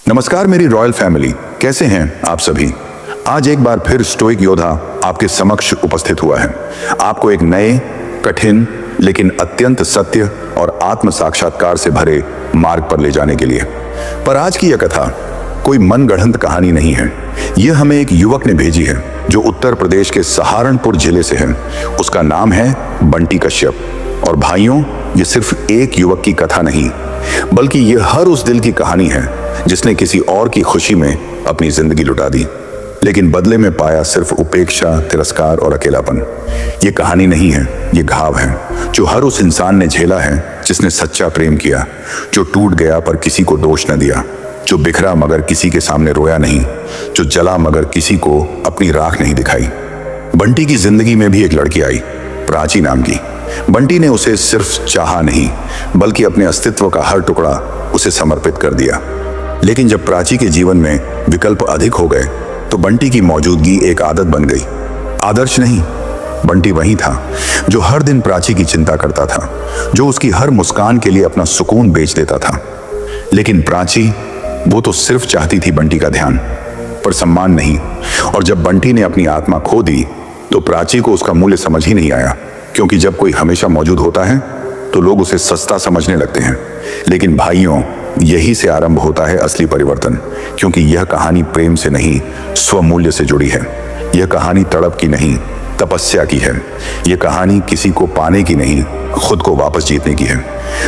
नमस्कार मेरी royal family, कैसे हैं आप सभी। आज एक बार फिर स्टोइक योद्धा आपके समक्ष उपस्थित हुआ है, आपको एक नए, कठिन लेकिन अत्यंत सत्य और आत्म साक्षात्कार से भरे मार्ग पर ले जाने के लिए। पर आज की यह कथा कोई मनगढ़ंत कहानी नहीं है। यह हमें एक युवक ने भेजी है जो उत्तर प्रदेश के सहारनपुर जिले से है। उसका नाम है बंटी कश्यप। और भाइयों, ये सिर्फ एक युवक की कथा नहीं, बल्कि यह हर उस दिल की कहानी है जिसने किसी और की खुशी में अपनी जिंदगी लुटा दी, लेकिन बदले में पाया सिर्फ उपेक्षा, तिरस्कार और अकेलापन। ये कहानी नहीं है, ये घाव है जो हर उस इंसान ने झेला है जिसने सच्चा प्रेम किया, जो टूट गया पर किसी को दोष न दिया, जो बिखरा मगर किसी के सामने रोया नहीं, जो जला मगर किसी को अपनी राख नहीं दिखाई। बंटी की जिंदगी में भी एक लड़की आई, प्राची नाम की। बंटी ने उसे सिर्फ चाहा नहीं, बल्कि अपने अस्तित्व का हर टुकड़ा उसे समर्पित कर दिया। लेकिन जब प्राची के जीवन में विकल्प अधिक हो गए तो बंटी की मौजूदगी एक आदत बन गई। आदर्श नहीं, बंटी वही था जो हर दिन प्राची की चिंता करता था, जो उसकी हर मुस्कान के लिए अपना सुकून बेच देता था। लेकिन प्राची, वो तो सिर्फ चाहती थी बंटी का ध्यान, पर सम्मान नहीं। और जब बंटी ने अपनी आत्मा खो दी तो प्राची को उसका मूल्य समझ ही नहीं आया, क्योंकि जब कोई हमेशा मौजूद होता है तो लोग उसे सस्ता समझने लगते हैं। लेकिन भाइयों, यही से आरंभ होता है असली परिवर्तन, क्योंकि यह कहानी प्रेम से नहीं, स्वमूल्य से जुड़ी है। यह कहानी तड़प की नहीं, तपस्या की है। यह कहानी किसी को पाने की नहीं, खुद को वापस जीतने की है।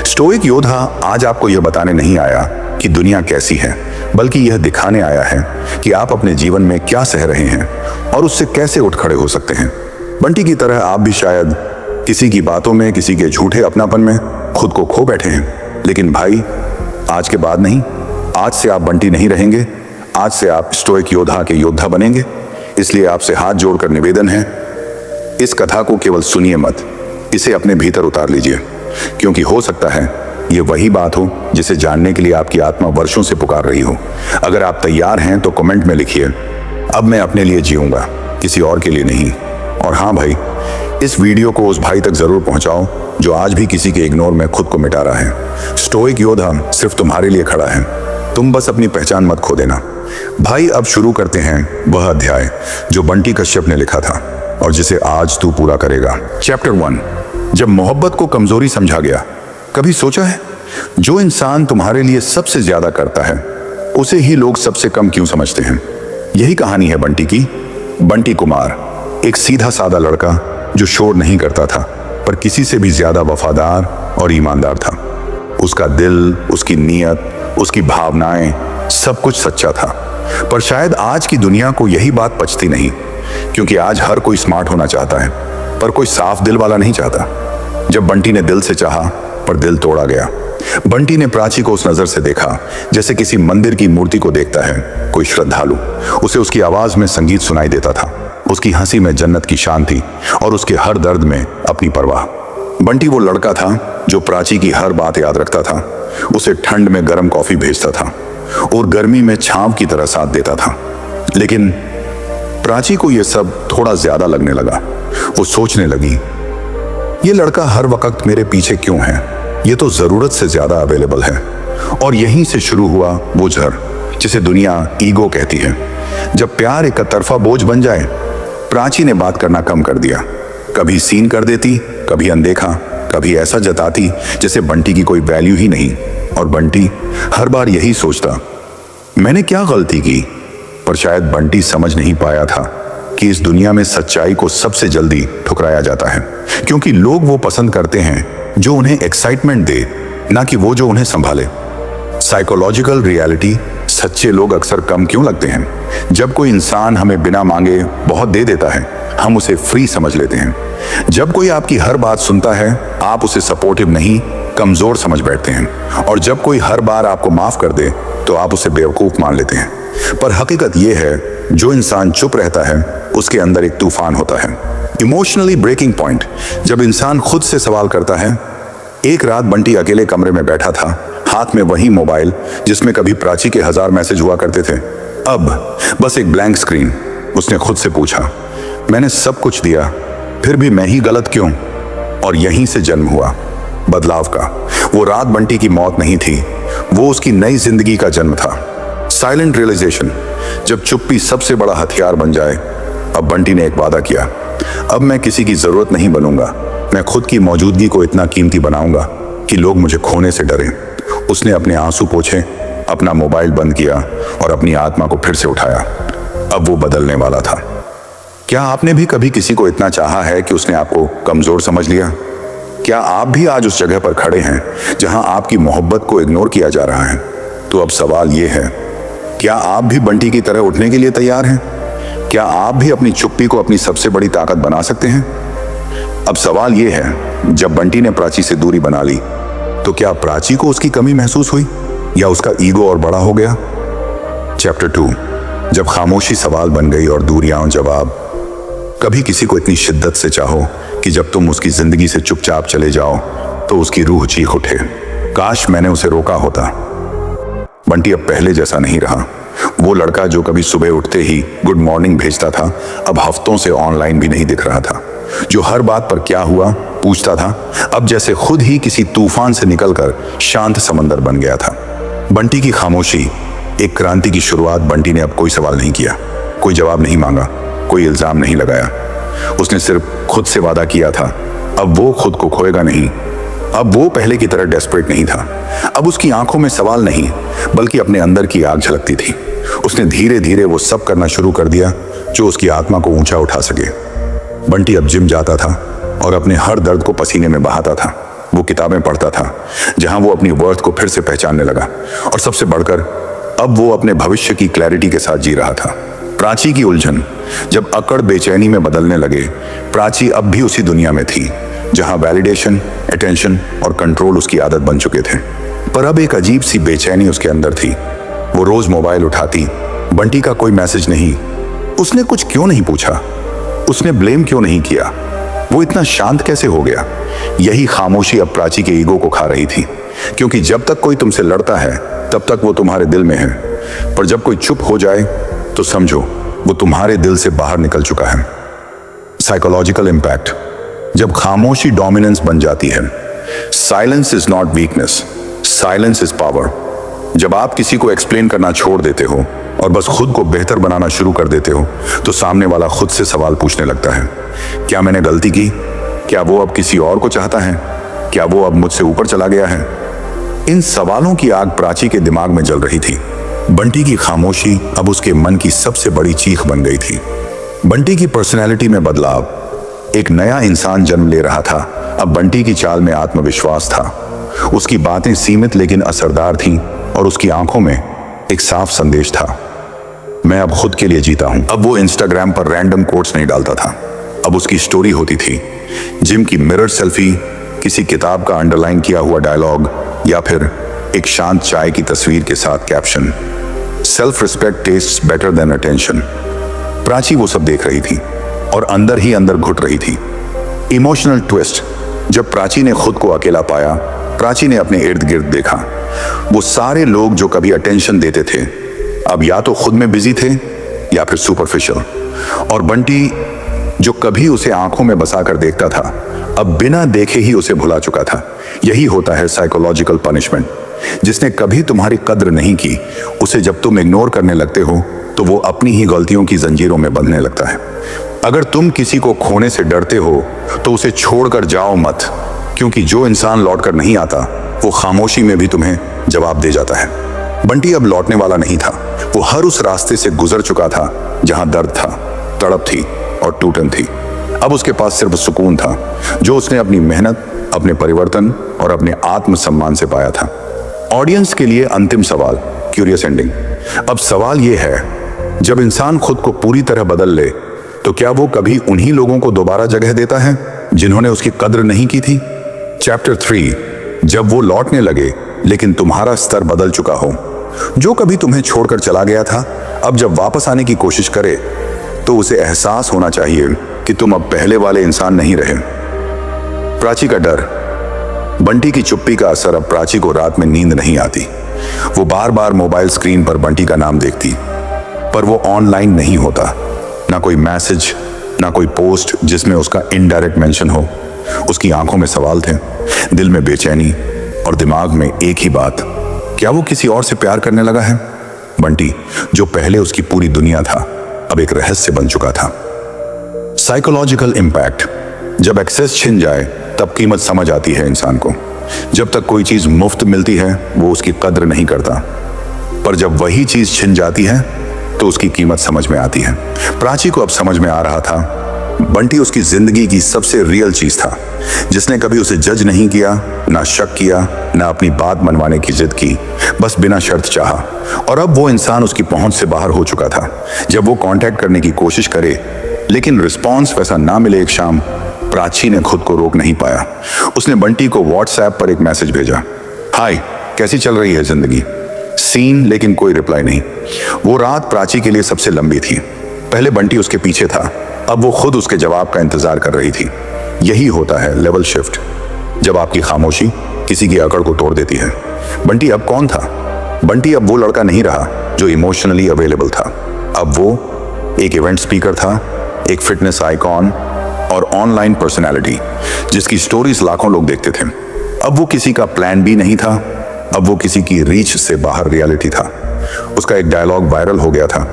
स्टोइक योद्धा आज आपको यह बताने नहीं आया कि दुनिया कैसी है, बल्कि यह दिखाने आया है कि आप अपने जीवन में क्या सह रहे हैं और उससे कैसे उठ खड़े हो सकते हैं। बंटी की तरह आप भी शायद किसी की बातों में, किसी के झूठे अपनापन में खुद को खो बैठे हैं। लेकिन भाई, आज के बाद नहीं, आज से आप बंटी नहीं रहेंगे, आज से आप स्टोइक योद्धा के योद्धा बनेंगे। इसलिए आपसे हाथ जोड़कर निवेदन है, इस कथा को केवल सुनिए मत, इसे अपने भीतर उतार लीजिए, क्योंकि हो सकता है ये वही बात हो जिसे जानने के लिए आपकी आत्मा वर्षों से पुकार रही हो। अगर आप तैयार हैं तो कमेंट में लिखिए, अब मैं अपने लिए जीऊंगा, किसी और के लिए नहीं। और हाँ भाई, इस वीडियो को उस भाई तक जरूर पहुंचाओ जो आज भी किसी के इग्नोर में खुद को मिटा रहा है। स्टोइक योद्धा सिर्फ तुम्हारे लिए खड़ा है, तुम बस अपनी पहचान मत खो देना। भाई, अब शुरू करते हैं वह अध्याय जो बंटी कश्यप ने लिखा था और जिसे आज तू पूरा करेगा। चैप्टर 1, जब मोहब्बत को कमजोरी समझा गया। कभी सोचा है, जो इंसान तुम्हारे लिए सबसे ज्यादा करता है उसे ही लोग सबसे कम क्यों समझते हैं? यही कहानी है बंटी की। बंटी कुमार एक सीधा सादा लड़का जो शोर नहीं करता था, पर किसी से भी ज्यादा वफादार और ईमानदार था। उसका दिल, उसकी नीयत, उसकी भावनाएं, सब कुछ सच्चा था। पर शायद आज की दुनिया को यही बात पचती नहीं, क्योंकि आज हर कोई स्मार्ट होना चाहता है, पर कोई साफ दिल वाला नहीं चाहता। जब बंटी ने दिल से चाहा पर दिल तोड़ा गया। बंटी ने प्राची को उस नजर से देखा जैसे किसी मंदिर की मूर्ति को देखता है कोई श्रद्धालु। उसे उसकी आवाज में संगीत सुनाई देता था, उसकी हंसी में जन्नत की शांति और उसके हर दर्द में अपनी परवाह। बंटी वो लड़का था जो प्राची की हर बात याद रखता था, उसे ठंड में गर्म कॉफी भेजता था और गर्मी में छांव की तरह साथ देता था। लेकिन प्राची को यह सब थोड़ा ज्यादा लगने लगा। वो सोचने लगी, ये लड़का हर वक्त मेरे पीछे क्यों है? ये तो जरूरत से ज्यादा अवेलेबल है। और यहीं से शुरू हुआ वो झर जिसे दुनिया ईगो कहती है। जब प्यार एक तरफा बोझ बन जाए, प्राची ने बात करना कम कर दिया। कभी सीन कर देती, कभी अनदेखा, कभी ऐसा जताती जैसे बंटी की कोई वैल्यू ही नहीं। और बंटी हर बार यही सोचता, मैंने क्या गलती की? पर शायद बंटी समझ नहीं पाया था कि इस दुनिया में सच्चाई को सबसे जल्दी ठुकराया जाता है, क्योंकि लोग वो पसंद करते हैं जो उन्हें एक्साइटमेंट दे, ना कि वो जो उन्हें संभाले। साइकोलॉजिकल रियलिटी, सच्चे लोग अक्सर कम क्यों लगते हैं? जब कोई इंसान हमें बिना मांगे बहुत दे देता है, हम उसे फ्री समझ लेते हैं। जब कोई आपकी हर बात सुनता है, आप उसे सपोर्टिव नहीं, कमजोर समझ बैठते हैं। और जब कोई हर बार आपको माफ कर दे तो आप उसे बेवकूफ मान लेते हैं। पर हकीकत यह है, जो इंसान चुप रहता है उसके अंदर एक तूफान होता है। इमोशनली ब्रेकिंग पॉइंट, जब इंसान खुद से सवाल करता है। एक रात बंटी अकेले कमरे में बैठा था, हाथ में वही मोबाइल जिसमें कभी प्राची के 1000 मैसेज हुआ करते थे। अब बस एक ब्लैंक स्क्रीन। उसने खुद से पूछा, मैंने सब कुछ दिया, फिर भी मैं ही गलत क्यों? और यहीं से जन्म हुआ बदलाव का। वो रात बंटी की मौत नहीं थी, वो उसकी नई जिंदगी का जन्म था। साइलेंट रियलाइजेशन, जब चुप्पी सबसे बड़ा हथियार बन जाए। अब बंटी ने एक वादा किया, अब मैं किसी की जरूरत नहीं बनूंगा, मैं खुद की मौजूदगी को इतना कीमती बनाऊंगा कि लोग मुझे खोने से डरें। उसने अपने आंसू पोंछे, अपना मोबाइल बंद किया और अपनी आत्मा को फिर से उठाया। अब वो बदलने वाला था। क्या आपने भी कभी किसी को इतना चाहा है कि उसने आपको कमजोर समझ लिया? क्या आप भी आज उस जगह पर खड़े हैं जहां आपकी मोहब्बत को इग्नोर किया जा रहा है? तो अब सवाल यह है, क्या आप भी बंटी की तरह उठने के लिए तैयार हैं? क्या आप भी अपनी चुप्पी को अपनी सबसे बड़ी ताकत बना सकते हैं? अब सवाल यह है, जब बंटी ने प्राची से दूरी बना ली तो क्या प्राची को उसकी कमी महसूस हुई या उसका ईगो और बड़ा हो गया? चैप्टर 2, जब खामोशी सवाल बन गई और दूरियां जवाब। कभी किसी को इतनी शिद्दत से चाहो कि जब तुम उसकी जिंदगी से चुपचाप चले जाओ तो उसकी रूह चीख उठे, काश मैंने उसे रोका होता। बंटी अब पहले जैसा नहीं रहा। वो लड़का जो कभी सुबह उठते ही गुड मॉर्निंग भेजता था, अब हफ्तों से ऑनलाइन भी नहीं दिख रहा था। जो हर बात पर क्या हुआ पूछता था, अब जैसे खुद ही किसी तूफान से निकलकर शांत समंदर बन गया था। बंटी की खामोशी एक क्रांति की शुरुआत। बंटी ने अब कोई सवाल नहीं किया, कोई जवाब नहीं मांगा, कोई इल्जाम नहीं लगाया। उसने सिर्फ खुद से वादा किया था, अब वो खुद को खोएगा नहीं। अब वो पहले की तरह डेस्परेट नहीं था। अब उसकी आंखों में सवाल नहीं बल्कि अपने अंदर की आग झलकती थी। उसने धीरे धीरे वो सब करना शुरू कर दिया जो उसकी आत्मा को ऊंचा उठा सके। बंटी अब जिम जाता था और अपने हर दर्द को पसीने में बहाता था। वो किताबें पढ़ता था जहां वो अपनी वर्थ को फिर से पहचानने लगा, और सबसे बढ़कर अब वो अपने भविष्य की क्लैरिटी के साथ जी रहा था। प्राची की उलझन जब अकड़ बेचैनी में बदलने लगे। प्राची अब भी उसी दुनिया में थी जहां वैलिडेशन, अटेंशन और कंट्रोल उसकी आदत बन चुके थे। पर अब एक अजीब सी बेचैनी उसके अंदर थी। वो रोज मोबाइल उठाती, बंटी का कोई मैसेज नहीं। उसने कुछ क्यों नहीं पूछा, उसने ब्लेम क्यों नहीं किया, वो इतना शांत कैसे हो गया? यही खामोशी अब प्राची के ईगो को खा रही थी, क्योंकि जब तक कोई तुमसे लड़ता है तब तक वो तुम्हारे दिल में है, पर जब कोई चुप हो जाए तो समझो वो तुम्हारे दिल से बाहर निकल चुका है। साइकोलॉजिकल इम्पैक्ट, जब खामोशी डोमिनेंस बन जाती है। Silence is not weakness, silence is power. जब आप किसी को एक्सप्लेन करना छोड़ देते हो और बस खुद को बेहतर बनाना शुरू कर देते हो तो सामने वाला खुद से सवाल पूछने लगता है, क्या मैंने गलती की? क्या वो अब किसी और को चाहता है? क्या वो अब मुझसे ऊपर चला गया है? इन सवालों की आग प्राची के दिमाग में जल रही थी। बंटी की खामोशी अब उसके मन की सबसे बड़ी चीख बन गई थी। बंटी की पर्सनैलिटी में बदलाव, एक नया इंसान जन्म ले रहा था। अब बंटी की चाल में आत्मविश्वास था। उसकी बातें सीमित लेकिन असरदार थीं और उसकी आंखों में एक साफ संदेश था, मैं अब खुद के लिए जीता हूं। अब वो इंस्टाग्राम पर रैंडम कोट्स नहीं डालता था, अब उसकी स्टोरी होती थी। जिम की मिरर सेल्फी, किसी किताब का अंडरलाइन किया हुआ डायलॉग, या फिर एक शांत चाय की तस्वीर के साथ caption, self respect tests better than attention. Prachi वो सब देख रही थी और अंदर ही अंदर घुट रही थी। इमोशनल ट्विस्ट, जब प्राची ने खुद को अकेला पाया, प्राची ने अपने इर्द गिर्द देखा। वो सारे लोग जो कभी अटेंशन देते थे अब या तो खुद में बिजी थे या फिर सुपरफिशियल। और बंटी जो कभी उसे आंखों में बसाकर देखता था अब बिना देखे ही उसे भुला चुका था। यही होता है साइकोलॉजिकल पनिशमेंट। जिसने कभी तुम्हारी कद्र नहीं की, उसे जब तुम इग्नोर करने लगते हो तो वो अपनी ही गलतियों की जंजीरों में बंधने लगता है। अगर तुम किसी को खोने से डरते हो तो उसे छोड़कर जाओ मत, क्योंकि जो इंसान लौटकर नहीं आता वो खामोशी में भी तुम्हें जवाब दे जाता है। बंटी अब लौटने वाला नहीं था। वो हर उस रास्ते से गुजर चुका था जहां दर्द था, तड़प थी और टूटन थी। अब उसके पास सिर्फ सुकून था जो उसने अपनी मेहनत, अपने परिवर्तन और अपने आत्मसम्मान से पाया था। ऑडियंस के लिए अंतिम सवाल, क्यूरियस एंडिंग। अब सवाल यह है, जब इंसान खुद को पूरी तरह बदल ले तो क्या वो कभी उन्हीं लोगों को दोबारा जगह देता है जिन्होंने उसकी कद्र नहीं की थी? चैप्टर 3, जब वो लौटने लगे लेकिन तुम्हारा स्तर बदल चुका हो। जो कभी तुम्हें छोड़कर चला गया था अब जब वापस आने की कोशिश करे तो उसे एहसास होना चाहिए कि तुम अब पहले वाले इंसान नहीं रहे। प्राची का डर, बंटी की चुप्पी का असर। अब प्राची को रात में नींद नहीं आती। वो बार बार मोबाइल स्क्रीन पर बंटी का नाम देखती, पर वो ऑनलाइन नहीं होता। ना कोई मैसेज, ना कोई पोस्ट जिसमें उसका इनडायरेक्ट मेंशन हो। उसकी आंखों में सवाल थे, दिल में बेचैनी और दिमाग में एक ही बात, क्या वो किसी और से प्यार करने लगा है? बंटी, जो पहले उसकी पूरी दुनिया था, अब एक रहस्य बन चुका था। Psychological impact. जब एक्सेस छिन जाए तब कीमत समझ आती है इंसान को। जब तक कोई चीज मुफ्त मिलती है वो उसकी कद्र नहीं करता, पर जब वही चीज छिन जाती है तो उसकी कीमत समझ में आती है। प्राची को अब समझ में आ रहा था, बंटी उसकी जिंदगी की सबसे रियल चीज था, जिसने कभी उसे जज नहीं किया, ना शक किया, ना अपनी बात मनवाने की जिद की, बस बिना शर्त चाहा। और अब वो इंसान उसकी पहुंच से बाहर हो चुका था। जब वो कांटेक्ट करने की कोशिश करे लेकिन रिस्पॉन्स वैसा ना मिले, एक शाम प्राची ने खुद को रोक नहीं पाया। उसने बंटी को व्हाट्सएप पर एक मैसेज भेजा, हाय, कैसी चल रही है जिंदगी? सीन, लेकिन कोई रिप्लाई नहीं। वो रात प्राची के लिए सबसे लंबी थी। पहले बंटी उसके पीछे था, अब वो खुद उसके जवाब का इंतजार कर रही थी। यही होता है लेवल शिफ्ट, जब आपकी खामोशी किसी की अकड़ को तोड़ देती है। बंटी अब कौन था? बंटी अब वो लड़का नहीं रहा जो इमोशनली अवेलेबल था। अब वो एक इवेंट स्पीकर था, एक फिटनेस आइकॉन और ऑनलाइन पर्सनैलिटी जिसकी स्टोरीज लाखों लोग देखते थे। अब वो किसी का प्लान भी नहीं था, अब वो किसी की रीच से बाहर रियलिटी था। उसका एक डायलॉग वायरल हो गया था,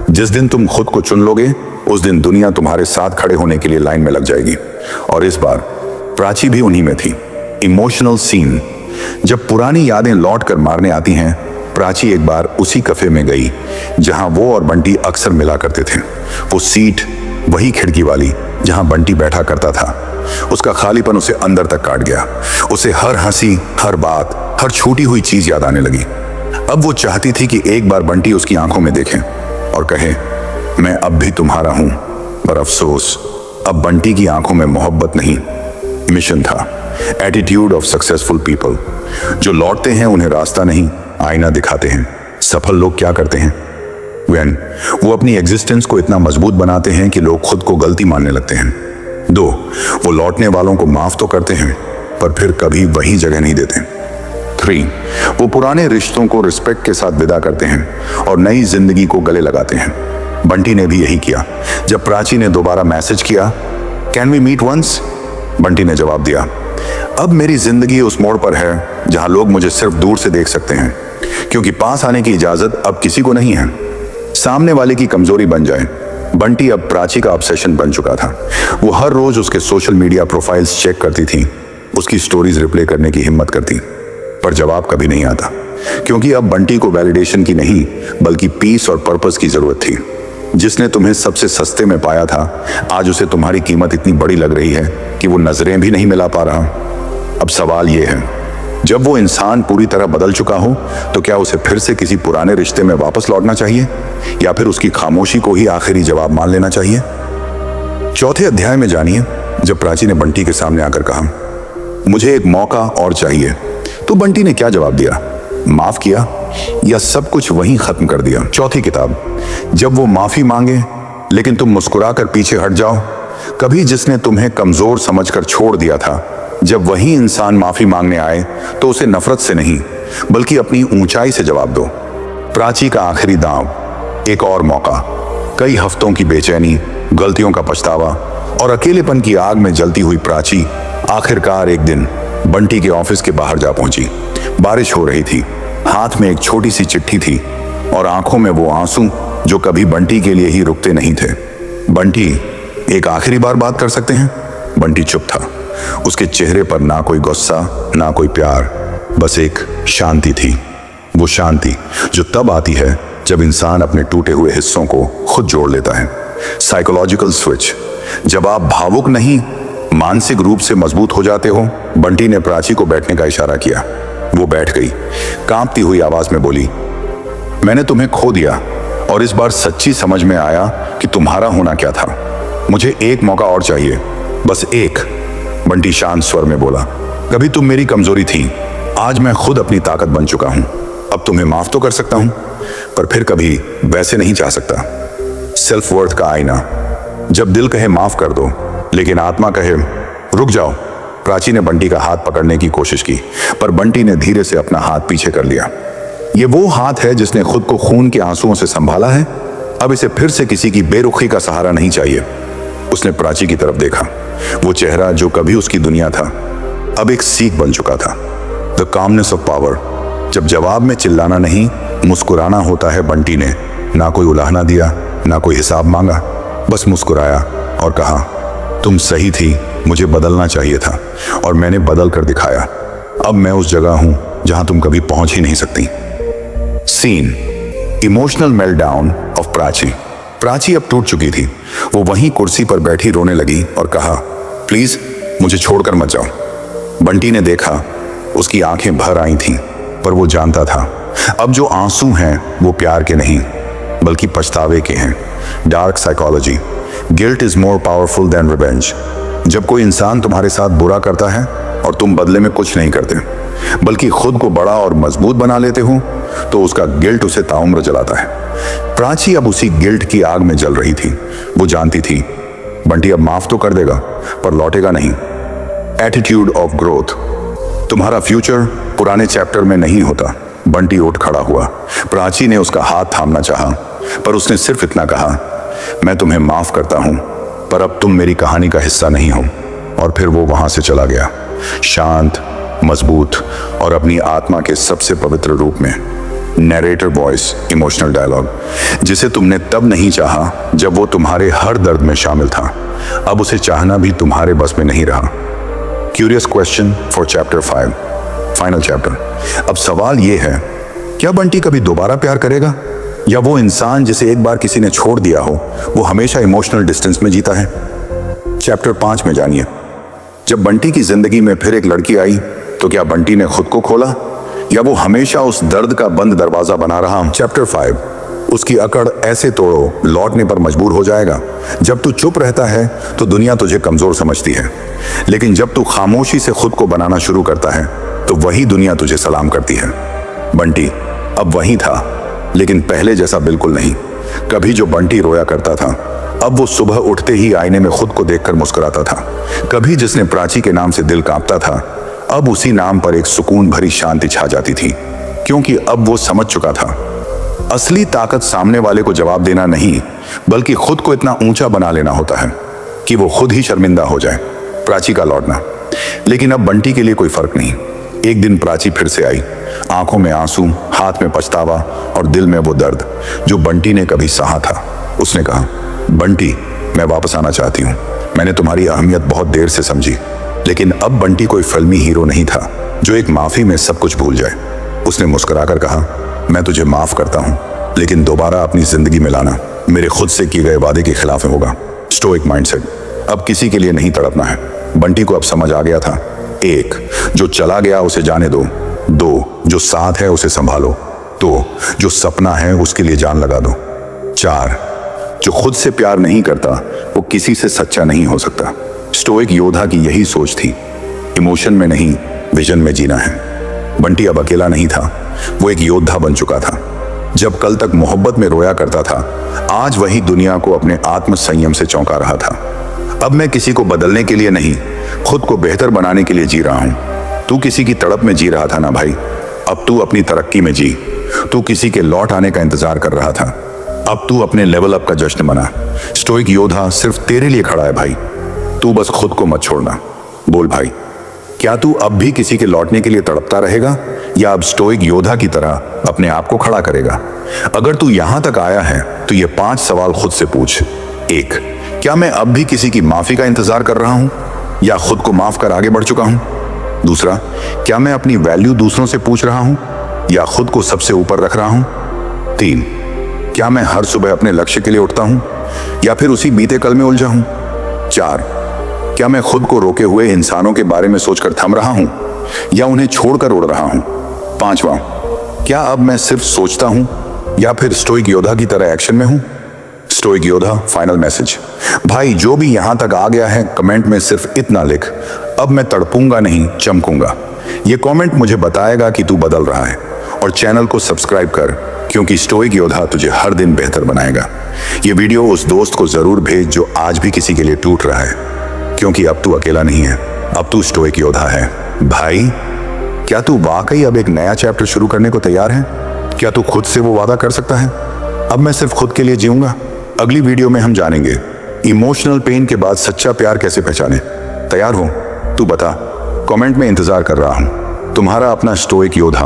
जिस दिन तुम खुद को चुन लोगे उस दिन दुनिया तुम्हारे साथ खड़े होने के लिए लाइन में लग जाएगी। और इस बार प्राची भी उन्हीं में थी। Emotional scene. जब पुरानी यादें लौट कर मारने आती हैं, प्राची एक बार उसी कैफे में गई जहां वो और बंटी अक्सर मिला करते थे। वो सीट, वही खिड़की वाली जहां बंटी बैठा करता था। उसका खालीपन उसे अंदर तक काट गया। उसे हर हंसी, हर बात, हर छूटी हुई चीज याद आने लगी। अब वो चाहती थी कि एक बार बंटी उसकी आंखों में देखे और कहे, मैं अब भी तुम्हारा हूं। पर अफसोस, अब बंटी की आंखों में मोहब्बत नहीं, मिशन था। Attitude of successful people. जो लौटते हैं उन्हें रास्ता नहीं, आईना दिखाते हैं। सफल लोग क्या करते हैं? वो अपनी एग्जिस्टेंस को इतना मजबूत बनाते हैं कि लोग खुद को गलती मानने लगते हैं। 2, वो लौटने वालों को माफ तो करते हैं पर फिर कभी वही जगह नहीं देते। 3, वो पुराने रिश्तों को रिस्पेक्ट के साथ विदा करते हैं और नई जिंदगी को गले लगाते हैं। बंटी ने भी यही किया। जब प्राची ने दोबारा मैसेज किया, can we meet once, Bunty ने जवाब दिया, अब मेरी जिंदगी उस मोड़ पर है जहां लोग मुझे सिर्फ दूर से देख सकते हैं, क्योंकि पास आने की इजाजत अब किसी को नहीं है। सामने वाले की कमजोरी बन जाए। बंटी अब प्राची का ऑब्सेशन बन चुका था। वो हर रोज उसके सोशल मीडिया प्रोफाइल्स चेक करती थी, उसकी स्टोरीज रिप्ले करने की हिम्मत करती, पर जवाब कभी नहीं आता, क्योंकि अब बंटी को वैलिडेशन की नहीं बल्कि पीस और पर्पस की जरूरत थी। जिसने तुम्हें सबसे सस्ते में पाया था, आज उसे तुम्हारी कीमत इतनी बड़ी लग रही है कि वो नजरें भी नहीं मिला पा रहा। अब सवाल ये है, जब वो इंसान पूरी तरह बदल चुका हो तो क्या उसे फिर से किसी पुराने रिश्ते में वापस लौटना चाहिए, या फिर उसकी खामोशी को ही आखिरी जवाब मान लेना चाहिए? चौथे अध्याय में जानिए, जब प्राची ने बंटी के सामने आकर कहा, मुझे एक मौका और चाहिए, तो बंटी ने क्या जवाब दिया? माफ किया या सब कुछ वहीं खत्म कर दिया? चौथी किताब। जब वो माफी मांगे लेकिन तुम मुस्कुराकर पीछे हट जाओ। कभी जिसने तुम्हें कमजोर समझकर छोड़ दिया था, जब वही इंसान माफी मांगने आए तो उसे नफरत से नहीं बल्कि अपनी ऊंचाई से जवाब दो। प्राची का आखिरी दांव, एक और मौका। कई हफ्तों की बेचैनी, गलतियों का पछतावा और अकेलेपन की आग में जलती हुई प्राची आखिरकार एक दिन बंटी के ऑफिस के बाहर जा पहुंची। बारिश हो रही थी, हाथ में एक छोटी सी चिट्ठी थी और आंखों में वो आंसू जो कभी बंटी के लिए ही रुकते नहीं थे। बंटी, एक आखिरी बार बात कर सकते हैं? बंटी चुप था। उसके चेहरे पर ना कोई गुस्सा, ना कोई प्यार, बस एक शांति थी। वो शांति जो तब आती है जब इंसान अपने टूटे हुए हिस्सों को खुद जोड़ लेता है। Psychological switch. जब आप भावुक नहीं, मानसिक रूप से मजबूत हो जाते हो। बंटी ने प्राची को बैठने का इशारा किया। वो बैठ गई, कांपती हुई आवाज में बोली, मैंने तुम्हें खो दिया और इस बार सच्ची समझ में आया कि तुम्हारा होना क्या था। मुझे एक मौका और चाहिए, बस एक। बंटी शांत स्वर में बोला, कभी तुम मेरी कमजोरी थी, आज मैं खुद अपनी ताकत बन चुका हूं। अब तुम्हें माफ तो कर सकता हूं, पर फिर कभी वैसे नहीं चाह सकता। सेल्फ वर्थ का आईना। जब दिल कहे माफ कर दो लेकिन आत्मा कहे रुक जाओ। प्राची ने बंटी का हाथ पकड़ने की कोशिश की, पर बंटी ने धीरे से अपना हाथ पीछे कर लिया। ये वो हाथ है जिसने खुद को खून के आंसुओं से संभाला है। अब इसे फिर से किसी की बेरुखी का सहारा नहीं चाहिए। उसने प्राची की तरफ देखा। वो चेहरा जो कभी उसकी दुनिया था, अब एक सीख बन चुका था। The calmness of power. जब जवाब में चिल्लाना नहीं मुस्कुराना होता है बंटी ने ना कोई उलाहना दिया, ना कोई हिसाब मांगा, बस मुस्कुराया और कहा, तुम सही थी, मुझे बदलना चाहिए था और मैंने बदल कर दिखाया। अब मैं उस जगह हूं जहां तुम कभी पहुंच ही नहीं सकती। Scene emotional meltdown of Prachi. Prachi अब टूट चुकी थी। वो वहीं कुर्सी पर बैठी रोने लगी और कहा, प्लीज मुझे छोड़कर मत जाओ। बंटी ने देखा, उसकी आंखें भर आई थीं, पर वो जानता था अब जो आंसू हैं वो प्यार के नहीं बल्कि पछतावे के हैं। Dark psychology. Guilt is more powerful than revenge. जब कोई इंसान तुम्हारे साथ बुरा करता है और तुम बदले में कुछ नहीं करते बल्कि खुद को बड़ा और मजबूत बना लेते हो, तो उसका गिल्ट उसे ताउम्र जलाता है। प्राची अब उसी गिल्ट की आग में जल रही थी। वो जानती थी बंटी अब माफ तो कर देगा पर लौटेगा नहीं। Attitude of growth. तुम्हारा फ्यूचर पुराने चैप्टर में नहीं होता। बंटी उठ खड़ा हुआ। प्राची ने उसका हाथ थामना चाहा, पर उसने सिर्फ इतना कहा, मैं तुम्हें माफ करता हूं, पर अब तुम मेरी कहानी का हिस्सा नहीं हो। और फिर वो वहां से चला गया, शांत, मजबूत और अपनी आत्मा के सबसे पवित्र रूप में। Narrator voice, emotional dialogue. जिसे तुमने तब नहीं चाहा जब वो तुम्हारे हर दर्द में शामिल था, अब उसे चाहना भी तुम्हारे बस में नहीं रहा। Curious question for chapter 5, final chapter. अब सवाल ये है, क्या बंटी कभी दोबारा प्यार करेगा, या वो इंसान जिसे एक बार किसी ने छोड़ दिया हो वो हमेशा इमोशनल डिस्टेंस में जीता है? चैप्टर 5 में जानिए। जब बंटी की जिंदगी में फिर एक लड़की आई, तो क्या बंटी ने खुद को खोला, या वो हमेशा उस दर्द का बंद दरवाजा बना रहा? चैप्टर 5। उसकी अकड़ ऐसे तोड़ो, लौटने पर मजबूर हो जाएगा। जब तू चुप रहता है तो दुनिया तुझे कमजोर समझती है, लेकिन जब तू खामोशी से खुद को बनाना शुरू करता है तो वही दुनिया तुझे सलाम करती है। बंटी अब वही था, लेकिन पहले जैसा बिल्कुल नहीं। कभी जो बंटी रोया करता था, अब वो सुबह उठते ही आईने में खुद को देखकर मुस्कुराता था। कभी जिसने प्राची के नाम से दिल कांपता था, अब उसी नाम पर एक सुकून भरी शांति छा जाती थी, क्योंकि अब वो समझ चुका था असली ताकत सामने वाले को जवाब देना नहीं, बल्कि खुद को इतना ऊंचा बना लेना होता है कि वो खुद ही शर्मिंदा हो जाए। प्राची का लौटना। लेकिन अब बंटी के लिए कोई फर्क नहीं। एक दिन प्राची फिर से आई, आंखों में आंसू, हाथ में पछतावा और दिल में वो दर्द जो बंटी ने कभी सहा था। उसने कहा, बंटी मैं वापस आना चाहती हूँ। मैंने तुम्हारी अहमियत बहुत देर से समझी। लेकिन अब बंटी कोई फिल्मी हीरो नहीं था जो एक माफी में सब कुछ भूल जाए। उसने मुस्कुराकर कहा, मैं तुझे माफ करता हूँ, लेकिन दोबारा अपनी जिंदगी में लाना मेरे खुद से किए गए वादे के खिलाफ होगा। Stoic mindset. अब किसी के लिए नहीं तड़पना है। बंटी को अब समझ आ गया था, 1 जो चला गया उसे जाने दो, 2 जो साथ है उसे संभालो, 2 जो सपना है उसके लिए जान लगा दो, 4 जो खुद से प्यार नहीं करता वो किसी से सच्चा नहीं हो सकता। स्टोइक योद्धा की यही सोच थी, इमोशन में नहीं विजन में जीना है। बंटी अब अकेला नहीं था, वो एक योद्धा बन चुका था। जब कल तक मोहब्बत में रोया करता था, आज वही दुनिया को अपने आत्म संयम से चौंका रहा था। अब मैं किसी को बदलने के लिए नहीं, खुद को बेहतर बनाने के लिए जी रहा हूं। तू किसी की तड़प में जी रहा था ना भाई, अब तू अपनी तरक्की में जी। तू किसी के लौट आने का इंतजार कर रहा था, अब तू अपने लेवल अप का जश्न मना। स्टोइक योद्धा सिर्फ तेरे लिए खड़ा है भाई, तू बस खुद को मत छोड़ना। बोल भाई, क्या तू अब भी किसी के लौटने के लिए तड़पता रहेगा, या अब स्टोइक योद्धा की तरह अपने आप को खड़ा करेगा? अगर तू यहां तक आया है तो ये 5 सवाल खुद से पूछ। 1 क्या मैं अब भी किसी की माफी का इंतजार कर रहा हूं, या खुद को माफ कर आगे बढ़ चुका हूं? 2 क्या मैं अपनी वैल्यू दूसरों से पूछ रहा हूं, या खुद को सबसे ऊपर रख रहा हूं? 3 क्या मैं हर सुबह अपने लक्ष्य के लिए उठता हूं, या फिर उसी बीते कल में उलझा हूं? 4 क्या मैं खुद को रोके हुए इंसानों के बारे में सोचकर थम रहा हूं, या उन्हें छोड़कर उड़ रहा हूं? 5वां क्या अब मैं सिर्फ सोचता हूं, या फिर स्टोइक योद्धा की तरह एक्शन में हूं? स्टोइक योद्धा फाइनल मैसेज। भाई जो भी यहां तक आ गया है, कमेंट में सिर्फ इतना लिख, अब मैं तड़पूंगा नहीं चमकूंगा। ये कमेंट मुझे बताएगा कि तू बदल रहा है। और चैनल को सब्सक्राइब कर, क्योंकि स्टोइक योद्धा तुझे हर दिन बेहतर बनाएगा। ये वीडियो उस दोस्त को जरूर भेज जो आज भी किसी के लिए टूट रहा है, क्योंकि अब तू अकेला नहीं है, अब तू स्टोइक योद्धा है। भाई क्या तू वाकई अब एक नया चैप्टर शुरू करने को तैयार है? क्या तू खुद से वो वादा कर सकता है, अब मैं सिर्फ खुद के लिए जीऊंगा? अगली वीडियो में हम जानेंगे इमोशनल पेन के बाद सच्चा प्यार कैसे पहचाने। तैयार हो? तू बता, कमेंट में इंतजार कर रहा हूं। तुम्हारा अपना स्टोइक योद्धा।